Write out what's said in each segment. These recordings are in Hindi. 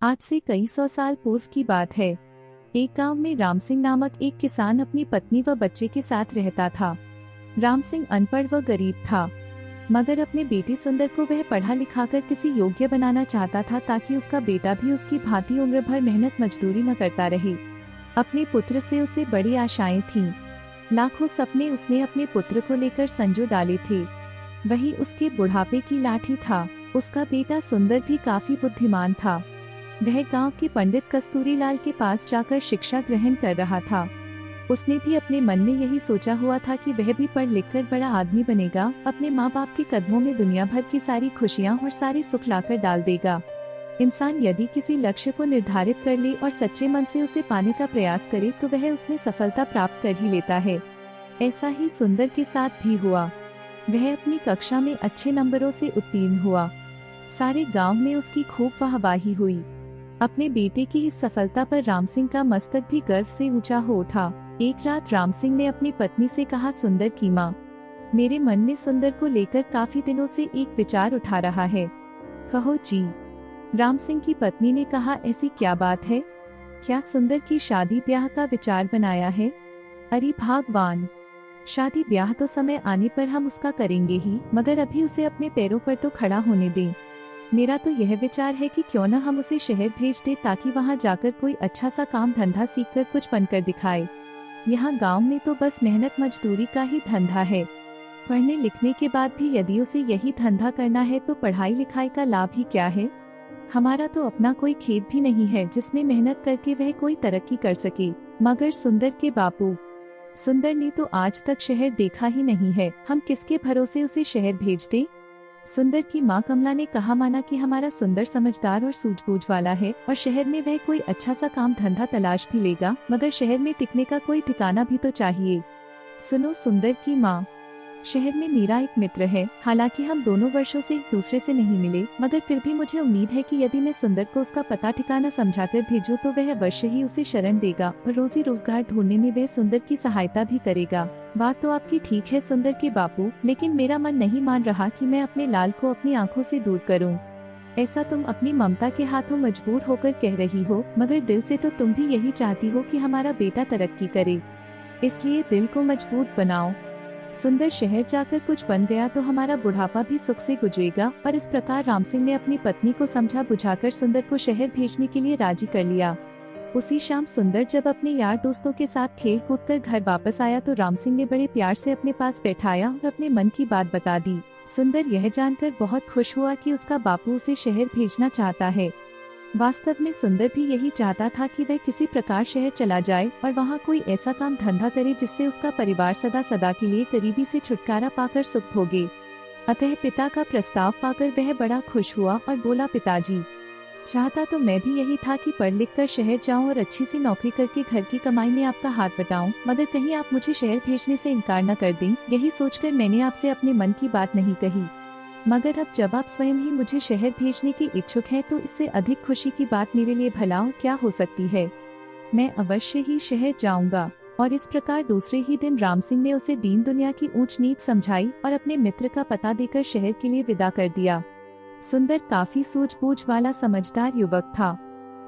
आज से कई सौ साल पूर्व की बात है। एक गांव में राम सिंह नामक एक किसान अपनी पत्नी व बच्चे के साथ रहता था। राम सिंह अनपढ़ व गरीब था, मगर अपने बेटी सुंदर को वह पढ़ा लिखाकर किसी योग्य बनाना चाहता था, ताकि उसका बेटा भी उसकी भांति उम्र भर मेहनत मजदूरी न करता रहे। अपने पुत्र से उसे बड़ी आशाएं थीं। लाखों सपने उसने अपने पुत्र को लेकर संजो डाले थे। वही उसके बुढ़ापे की लाठी था। उसका बेटा सुंदर भी काफी बुद्धिमान था। वह गांव के पंडित कस्तूरीलाल के पास जाकर शिक्षा ग्रहण कर रहा था। उसने भी अपने मन में यही सोचा हुआ था कि वह भी पढ़ लिखकर बड़ा आदमी बनेगा, अपने माँ बाप के कदमों में दुनिया भर की सारी खुशियाँ और सारे सुख लाकर डाल देगा। इंसान यदि किसी लक्ष्य को निर्धारित कर ले और सच्चे मन से उसे पाने का प्रयास करे तो वह उसमें सफलता प्राप्त कर ही लेता है। ऐसा ही सुंदर के साथ भी हुआ। वह अपनी कक्षा में अच्छे नंबरों से उत्तीर्ण हुआ। सारे गांव में उसकी खूब वाहवाही हुई। अपने बेटे की इस सफलता पर राम सिंह का मस्तक भी गर्व से ऊंचा हो उठा। एक रात राम सिंह ने अपनी पत्नी से कहा, सुंदर की माँ, मेरे मन में सुंदर को लेकर काफी दिनों से एक विचार उठा रहा है। कहो जी। राम सिंह की पत्नी ने कहा, ऐसी क्या बात है? क्या सुंदर की शादी ब्याह का विचार बनाया है? अरे भगवान, शादी ब्याह तो समय आने पर हम उसका करेंगे ही, मगर अभी उसे अपने पैरों पर तो खड़ा होने दें। मेरा तो यह विचार है कि क्यों न हम उसे शहर भेज दे, ताकि वहां जाकर कोई अच्छा सा काम धंधा सीखकर कुछ बनकर दिखाए। यहाँ गांव में तो बस मेहनत मजदूरी का ही धंधा है। पढ़ने लिखने के बाद भी यदि उसे यही धंधा करना है तो पढ़ाई लिखाई का लाभ ही क्या है? हमारा तो अपना कोई खेत भी नहीं है जिसमें मेहनत करके वह कोई तरक्की कर सके। मगर सुंदर के बापू, सुंदर ने तो आज तक शहर देखा ही नहीं है, हम किसके भरोसे उसे शहर भेज दे? सुंदर की माँ कमला ने कहा, माना कि हमारा सुंदर समझदार और सूझबूझ वाला है और शहर में वह कोई अच्छा सा काम धंधा तलाश भी लेगा, मगर शहर में टिकने का कोई ठिकाना भी तो चाहिए। सुनो सुंदर की माँ, शहर में मेरा एक मित्र है। हालांकि हम दोनों वर्षों से एक दूसरे से नहीं मिले, मगर फिर भी मुझे उम्मीद है कि यदि मैं सुंदर को उसका पता ठिकाना समझाकर भेजूं तो वह अवश्य ही उसे शरण देगा और रोजी रोजगार ढूंढने में वह सुंदर की सहायता भी करेगा। बात तो आपकी ठीक है सुंदर के बापू, लेकिन मेरा मन नहीं मान रहा कि मैं अपने लाल को अपनी आंखों से दूर करूं। ऐसा तुम अपनी ममता के हाथों मजबूर होकर कह रही हो, मगर दिल से तो तुम भी यही चाहती हो कि हमारा बेटा तरक्की करे। इसलिए दिल को मजबूत बनाओ। सुंदर शहर जाकर कुछ बन गया तो हमारा बुढ़ापा भी सुख से गुजरेगा। और इस प्रकार राम सिंह ने अपनी पत्नी को समझा बुझाकर सुंदर को शहर भेजने के लिए राजी कर लिया। उसी शाम सुंदर जब अपने यार दोस्तों के साथ खेल कूद कर घर वापस आया तो राम सिंह ने बड़े प्यार से अपने पास बैठाया और अपने मन की बात बता दी। सुंदर यह जानकर बहुत खुश हुआ कि उसका बापू उसे शहर भेजना चाहता है। वास्तव में सुंदर भी यही चाहता था कि वह किसी प्रकार शहर चला जाए और वहाँ कोई ऐसा काम धंधा करे जिससे उसका परिवार सदा सदा के लिए गरीबी से छुटकारा पाकर सुख भोगे। अतः पिता का प्रस्ताव पाकर वह बड़ा खुश हुआ और बोला, पिताजी, चाहता तो मैं भी यही था कि पढ़ लिख कर शहर जाऊं और अच्छी सी नौकरी करके घर की कमाई में आपका हाथ बटाऊं, मगर कहीं आप मुझे शहर भेजने से इनकार न कर दें। यही सोचकर मैंने आपसे अपने मन की बात नहीं कही। मगर अब जब आप स्वयं ही मुझे शहर भेजने के इच्छुक हैं तो इससे अधिक खुशी की बात मेरे लिए भला और क्या हो सकती है। मैं अवश्य ही शहर जाऊंगा। और इस प्रकार दूसरे ही दिन राम सिंह ने उसे दीन दुनिया की ऊंच नीच समझाई और अपने मित्र का पता देकर शहर के लिए विदा कर दिया। सुंदर काफी सूझबूझ वाला समझदार युवक था।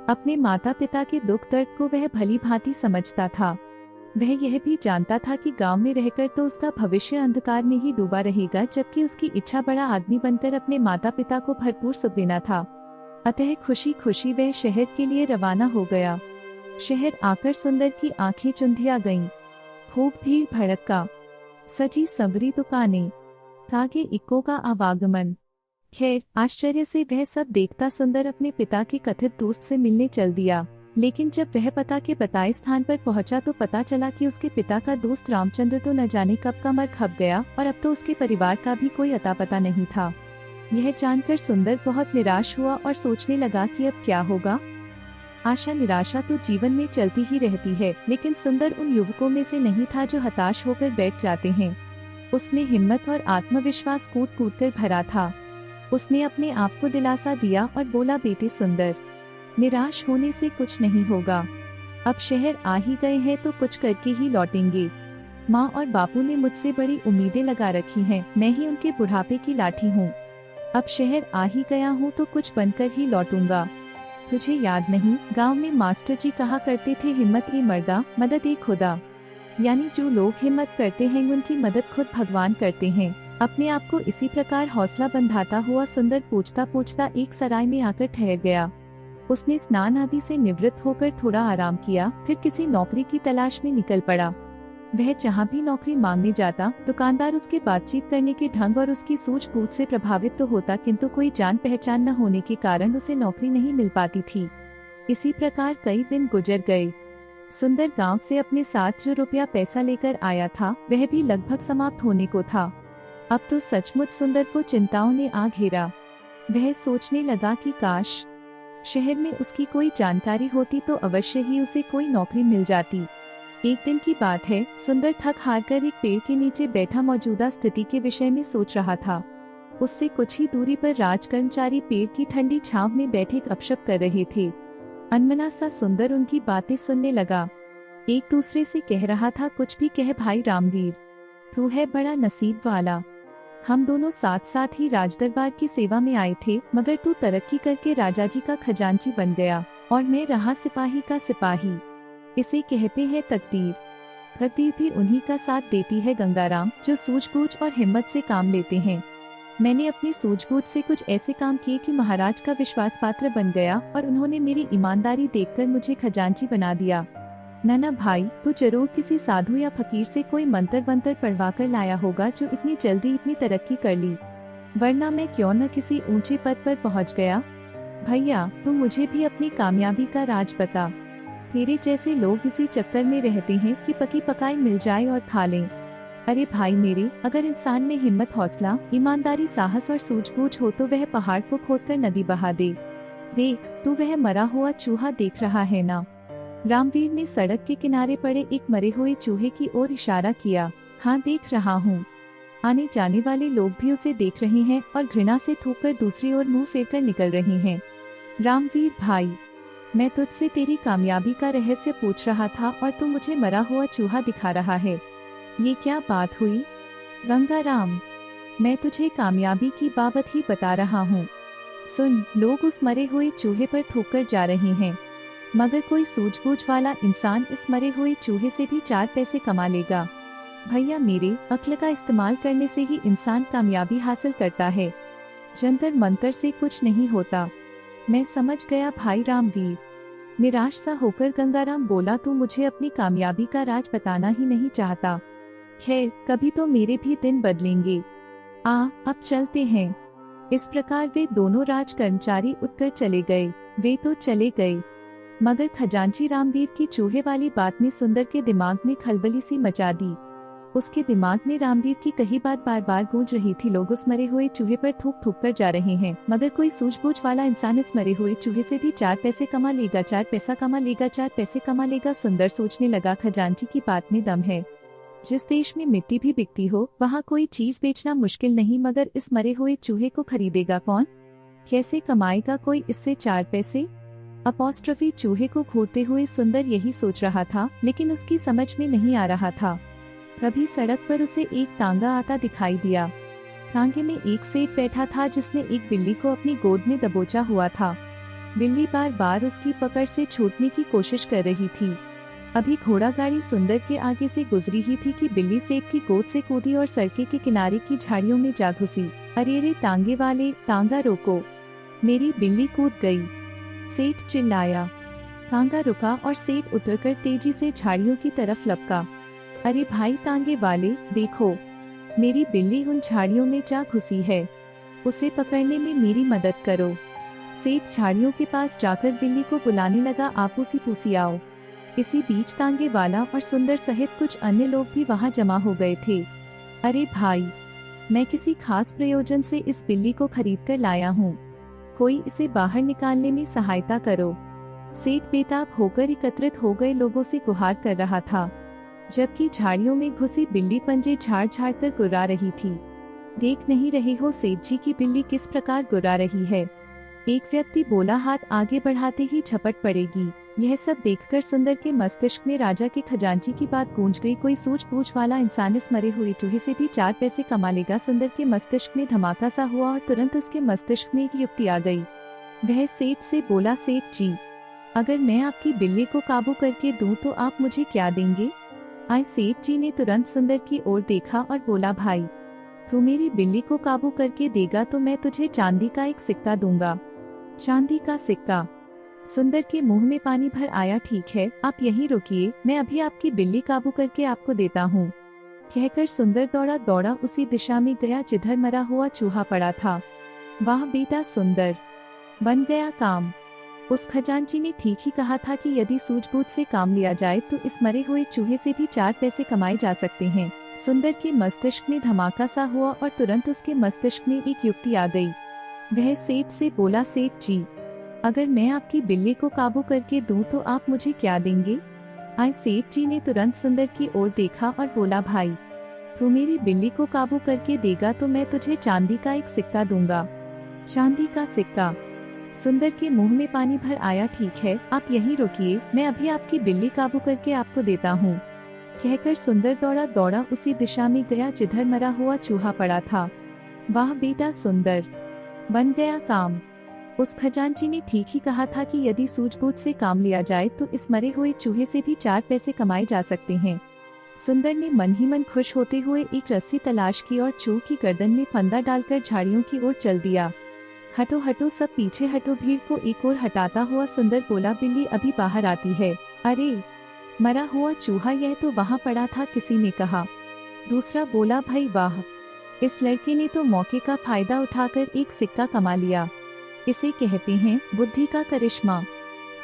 अपने माता पिता के दुख दर्द को वह भली भांति समझता था। वह यह भी जानता था कि गांव में रहकर तो उसका भविष्य अंधकार में ही डूबा रहेगा, जबकि उसकी इच्छा बड़ा आदमी बनकर अपने माता पिता को भरपूर सुख देना था। अतः खुशी खुशी वह शहर के लिए रवाना हो गया। शहर आकर सुंदर की आंखें चुंधिया गईं। खूब भीड़ भड़का, सजी संवरी दुकानें, तागे इक्को का आवागमन। खैर आश्चर्य से वह सब देखता सुंदर अपने पिता के कथित दोस्त से मिलने चल दिया। लेकिन जब वह पता के बताए स्थान पर पहुंचा तो पता चला कि उसके पिता का दोस्त रामचंद्र तो न जाने कब का मर खप गया और अब तो उसके परिवार का भी कोई अता पता नहीं था। यह जानकर सुंदर बहुत निराश हुआ और सोचने लगा कि अब क्या होगा। आशा निराशा तो जीवन में चलती ही रहती है, लेकिन सुंदर उन युवकों में से नहीं था जो हताश होकर बैठ जाते हैं। उसने हिम्मत और आत्मविश्वास कूट कूट कर भरा था। उसने अपने आप को दिलासा दिया और बोला, बेटे सुंदर, निराश होने से कुछ नहीं होगा। अब शहर आ ही गए हैं तो कुछ करके ही लौटेंगे। माँ और बापू ने मुझसे बड़ी उम्मीदें लगा रखी हैं, मैं ही उनके बुढ़ापे की लाठी हूँ। अब शहर आ ही गया हूँ तो कुछ बनकर ही लौटूंगा। तुझे याद नहीं, गांव में मास्टर जी कहा करते थे, हिम्मत ए मर्दा, मदद ए खुदा। यानी जो लोग हिम्मत करते हैं उनकी मदद खुद भगवान करते हैं। अपने आप को इसी प्रकार हौसला बंधाता हुआ सुंदर पूछता पूछता एक सराय में आकर ठहर गया। उसने स्नान आदि से निवृत्त होकर थोड़ा आराम किया, फिर किसी नौकरी की तलाश में निकल पड़ा। वह जहाँ भी नौकरी मांगने जाता, दुकानदार उसके बातचीत करने के ढंग और उसकी सूझबूझ से प्रभावित तो होता, किंतु कोई जान पहचान न होने के कारण उसे नौकरी नहीं मिल पाती थी। इसी प्रकार कई दिन गुजर गए। सुंदर गांव से अपने साथ जो रुपया पैसा लेकर आया था वह भी लगभग समाप्त होने को था। अब तो सचमुच सुंदर को चिंताओं ने आ घेरा। वह सोचने लगा कि काश शहर में उसकी कोई जानकारी होती तो अवश्य ही उसे कोई नौकरी मिल जाती। एक दिन की बात है, सुंदर थक हार कर एक पेड़ के नीचे बैठा मौजूदा स्थिति के विषय में सोच रहा था। उससे कुछ ही दूरी पर राज कर्मचारी पेड़ की ठंडी छांव में बैठे गपशप कर रहे थे। अनमना सा सुंदर उनकी बातें सुनने लगा। एक दूसरे से कह रहा था, कुछ भी कह भाई रामवीर, तू है बड़ा नसीब वाला। हम दोनों साथ साथ ही राजदरबार की सेवा में आए थे, मगर तू तरक्की करके राजा जी का खजांची बन गया और मैं रहा सिपाही का सिपाही। इसे कहते हैं तकदीर। तकदीर भी उन्हीं का साथ देती है गंगाराम, जो सूझबूझ और हिम्मत से काम लेते हैं। मैंने अपनी सूझबूझ से कुछ ऐसे काम किए कि महाराज का विश्वास पात्र बन गया और उन्होंने मेरी ईमानदारी देखकर मुझे खजांची बना दिया। नाना भाई, तू जरूर किसी साधु या फकीर से कोई मंत्र वंत्र पढ़वा कर लाया होगा जो इतनी जल्दी इतनी तरक्की कर ली, वरना मैं क्यों न किसी ऊंचे पद पर पहुंच गया। भैया, तू मुझे भी अपनी कामयाबी का राज बता। तेरे जैसे लोग इसी चक्कर में रहते हैं कि पकी पकाई मिल जाए और खा लें। अरे भाई मेरे, अगर इंसान में हिम्मत, हौसला, ईमानदारी, साहस और सूझबूझ हो तो वह पहाड़ को खोदकर नदी बहा दे। देख, तू वह मरा हुआ चूहा देख रहा है ना? रामवीर ने सड़क के किनारे पड़े एक मरे हुए चूहे की ओर इशारा किया। हाँ, देख रहा हूँ। आने जाने वाले लोग भी उसे देख रहे हैं और घृणा से थूककर दूसरी ओर मुंह फेरकर निकल रहे हैं। रामवीर भाई, मैं तुझसे तेरी कामयाबी का रहस्य पूछ रहा था और तू मुझे मरा हुआ चूहा दिखा रहा है। ये क्या बात हुई? गंगाराम, मैं तुझे कामयाबी की बाबत ही बता रहा हूँ। सुन, लोग उस मरे हुए चूहे पर थूककर जा रहे हैं, मगर कोई सूझबूझ वाला इंसान इस मरे हुए चूहे से भी 4 पैसे कमा लेगा। भैया मेरे, अक्ल का इस्तेमाल करने से ही इंसान कामयाबी हासिल करता है, जंतर मंतर से कुछ नहीं होता। मैं समझ गया भाई रामवीर। निराश सा होकर गंगाराम बोला, तू मुझे अपनी कामयाबी का राज बताना ही नहीं चाहता। खैर, कभी तो मेरे भी दिन बदलेंगे। अब चलते हैं। इस प्रकार वे दोनों राज कर्मचारी उठकर चले गए। वे तो चले गए, मगर खजांची रामवीर की चूहे वाली बात ने सुंदर के दिमाग में खलबली सी मचा दी। उसके दिमाग में रामवीर की कही बात बार बार गूंज रही थी। लोग उस मरे हुए चूहे पर थूक थूक कर जा रहे हैं, मगर कोई सूझबूझ वाला इंसान इस मरे हुए चूहे से भी 4 पैसे कमा लेगा, 4 पैसा कमा लेगा, 4 पैसे कमा लेगा। सुंदर सोचने लगा, खजांची की बात में दम है। जिस देश में मिट्टी भी बिकती हो वहाँ कोई चीज बेचना मुश्किल नहीं, मगर इस मरे हुए चूहे को खरीदेगा कौन? कैसे कमाएगा कोई इससे 4 पैसे? अपॉस्ट्रफी चूहे को घूरते हुए सुंदर यही सोच रहा था, लेकिन उसकी समझ में नहीं आ रहा था। तभी सड़क पर उसे एक तांगा आता दिखाई दिया। तांगे में एक सेठ बैठा था जिसने एक बिल्ली को अपनी गोद में दबोचा हुआ था। बिल्ली बार बार उसकी पकड़ से छूटने की कोशिश कर रही थी। अभी घोड़ा गाड़ी सुंदर के आगे से गुजरी ही थी कि बिल्ली सेठ की गोद से कूदी और सड़क के किनारे की झाड़ियों में जा घुसी। अरे तांगे वाले, तांगा रोको, मेरी बिल्ली कूद गई, सेठ चिल्लाया। तांगा रुका और सेठ उतरकर तेजी से झाड़ियों की तरफ लपका। अरे भाई तांगे वाले, देखो, मेरी बिल्ली उन झाड़ियों में जा घुसी है, उसे पकड़ने में मेरी मदद करो। सेठ झाड़ियों के पास जाकर बिल्ली को बुलाने लगा, आप उसी पूसी आओ। इसी बीच तांगे वाला और सुंदर सहित कुछ अन्य लोग भी वहां जमा हो गए थे। अरे भाई, मैं किसी खास प्रयोजन से इस बिल्ली को खरीद कर लाया हूँ, कोई इसे बाहर निकालने में सहायता करो। सेठ बेताब होकर एकत्रित हो गए लोगों से गुहार कर रहा था, जबकि झाड़ियों में घुसी बिल्ली पंजे झाड़ झाड़ कर गुर्रा रही थी। देख नहीं रहे हो सेठ जी की बिल्ली किस प्रकार गुर्रा रही है? एक व्यक्ति बोला, हाथ आगे बढ़ाते ही झपट पड़ेगी। यह सब देखकर सुंदर के मस्तिष्क में राजा के खजांची की बात गूंज गई। कोई सूझबूझ वाला इंसान इस मरे हुए चूहे से भी 4 पैसे कमा लेगा। सुंदर के मस्तिष्क में धमाका सा हुआ और तुरंत उसके मस्तिष्क में एक युक्ति आ गई। वह सेठ से बोला, सेठ जी, अगर मैं आपकी बिल्ली को काबू करके दूं तो आप मुझे क्या देंगे? आई सेठ जी ने तुरंत सुंदर की ओर देखा और बोला, भाई, तू मेरी बिल्ली को काबू करके देगा तो मैं तुझे चांदी का एक सिक्का दूंगा। चांदी का सिक्का? सुंदर के मुंह में पानी भर आया। ठीक है, आप यहीं रुकिए, मैं अभी आपकी बिल्ली काबू करके आपको देता हूँ। कहकर सुंदर दौड़ा दौड़ा उसी दिशा में गया जिधर मरा हुआ चूहा पड़ा था। वाह बेटा सुंदर, बन गया काम। उस खजांची ने ठीक ही कहा था कि यदि सूझबूझ से काम लिया जाए तो इस मरे हुए चूहे से भी 4 पैसे कमाए जा सकते हैं। सुंदर के मस्तिष्क में धमाका सा हुआ और तुरंत उसके मस्तिष्क में एक युक्ति आ गई। वह सेठ से बोला, सेठ जी, अगर मैं आपकी बिल्ली को काबू करके दूं तो आप मुझे क्या देंगे? आई सेठ जी ने तुरंत सुंदर की ओर देखा और बोला, भाई, तू मेरी बिल्ली को काबू करके देगा तो मैं तुझे चांदी का एक सिक्का दूंगा। चांदी का सिक्का? सुंदर के मुंह में पानी भर आया। ठीक है, आप यहीं रुकिए, मैं अभी आपकी बिल्ली काबू करके आपको देता हूँ। कहकर सुंदर दौड़ा दौड़ा उसी दिशा में गया जिधर मरा हुआ चूहा पड़ा था। वाह बेटा सुंदर, बन गया काम। उस खजांची ने ठीक ही कहा था कि यदि सूझबूझ से काम लिया जाए तो इस मरे हुए चूहे से भी 4 पैसे कमाए जा सकते हैं। सुंदर ने मन ही मन खुश होते हुए एक रस्सी तलाश की और चूहे की गर्दन में फंदा डालकर झाड़ियों की ओर चल दिया। हटो हटो सब पीछे हटो। भीड़ को एक ओर हटाता हुआ सुंदर बोला, बिल्ली अभी बाहर आती है। अरे, मरा हुआ चूहा, यह तो वहाँ पड़ा था, किसी ने कहा। दूसरा बोला, भाई वाह, इस लड़के ने तो मौके का फायदा उठाकर एक सिक्का कमा लिया। इसे कहते हैं बुद्धि का करिश्मा।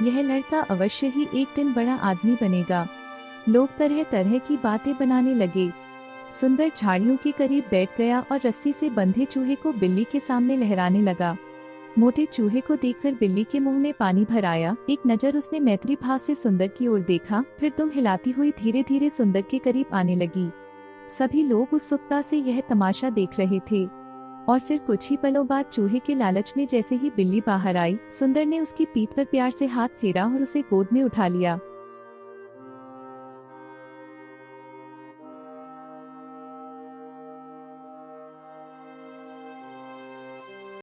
यह लड़का अवश्य ही एक दिन बड़ा आदमी बनेगा। लोग तरह तरह की बातें बनाने लगे। सुंदर झाड़ियों के करीब बैठ गया और रस्सी से बंधे चूहे को बिल्ली के सामने लहराने लगा। मोटे चूहे को देखकर बिल्ली के मुंह में पानी भर आया। एक नजर उसने मैत्री भाव से सुंदर की ओर देखा, फिर दुम हिलाती हुई धीरे धीरे सुंदर के करीब आने लगी। सभी लोग उत्सुकता से यह तमाशा देख रहे थे। और फिर कुछ ही पलों बाद चूहे के लालच में जैसे ही बिल्ली बाहर आई, सुंदर ने उसकी पीठ पर प्यार से हाथ फेरा और उसे गोद में उठा लिया।